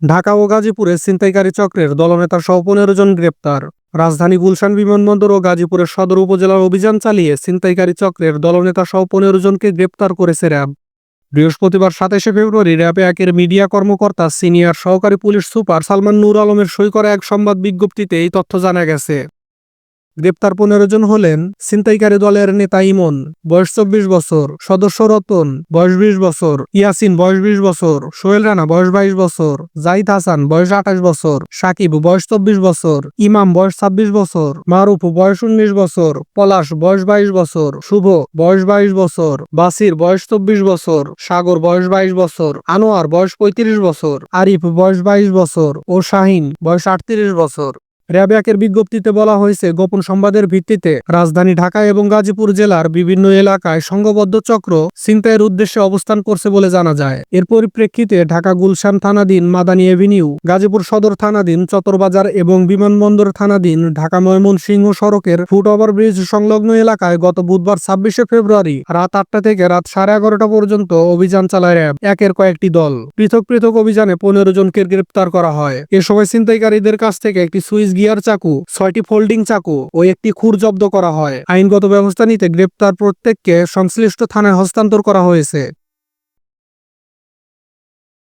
ঢাকা ও গাজীপুরে ছিনতাইকারী চক্রের দলনেতা সহ ১৫ জন গ্রেপ্তার। রাজধানী গুলশান বিমানবন্দর ও গাজীপুরের সদর উপজেলার অভিযান চালিয়ে ছিনতাইকারী চক্রের দলনেতা সহ ১৫ জনকে গ্রেপ্তার করেছে র্যাব। বৃহস্পতিবার ২৭শে ফেব্রুয়ারি র্যাব একের মিডিয়া কর্মকর্তা সিনিয়র সহকারী পুলিশ সুপার সালমান নূর আলমের সই করা এক সংবাদ বিজ্ঞপ্তিতে এই তথ্য জানা গেছে। গ্রেপ্তার ১৫ জন হলেন ছিনতাইকারী দলের নেতা ইমন, বয়স ২৪ বছর, সদস্য রতন, বয়স ২০ বছর, ইয়াসিন, বয়স ২০ বছর, সোহেল রানা, বয়স ২২ বছর, জাহিদ হাসান, বয়স ২৮ বছর, সাকিব, বয়স ২৪ বছর, ইমাম, বয়স ২৬ বছর, মারুফ, বয়স ১৯ বছর, পলাশ, বয়স ২২ বছর, শুভ, বয়স ২২ বছর, বাসির, বয়স ২৪ বছর, সাগর, বয়স ২২ বছর, আনোয়ার, বয়স ৩৫ বছর, আরিফ, বয়স ২২ বছর ও শাহিন, বয়স ৩৮ বছর। র্যাব একের বিজ্ঞপ্তিতে বলা হয়েছে, গোপন সংবাদের ভিত্তিতে রাজধানী ঢাকা এবং গাজীপুর জেলার বিভিন্ন এলাকায় সংঘবদ্ধ চক্র ছিনতাইয়ের উদ্দেশ্যে অবস্থান করছে বলে জানা যায়। এর পরিপ্রেক্ষিতে ঢাকা গুলশান থানাধীন মাদানী এভিনিউ, গাজীপুর সদর থানাধীন চতরবাজার এবং বিমানবন্দর থানাধীন ঢাকা ময়মনসিংহ সড়কের ফুট ওভারব্রিজ সংলগ্ন এলাকায় গত বুধবার ২৬শে ফেব্রুয়ারি রাত ৮টা থেকে রাত 11:30 পর্যন্ত অভিযান চালায় র্যাব একের কয়েকটি দল। পৃথক পৃথক অভিযানে ১৫ জনকে গ্রেপ্তার করা হয়। এ সময় ছিনতাইকারীদের কাছ থেকে একটি সুইচ গিয়ার চাকু, ৬টি ফোল্ডিং চাকু ও একটি খুর জব্দ করা হয়। আইনগত ব্যবস্থা নিতে গ্রেপ্তার প্রত্যেককে সংশ্লিষ্ট থানায় হস্তান্তর করা হয়েছে।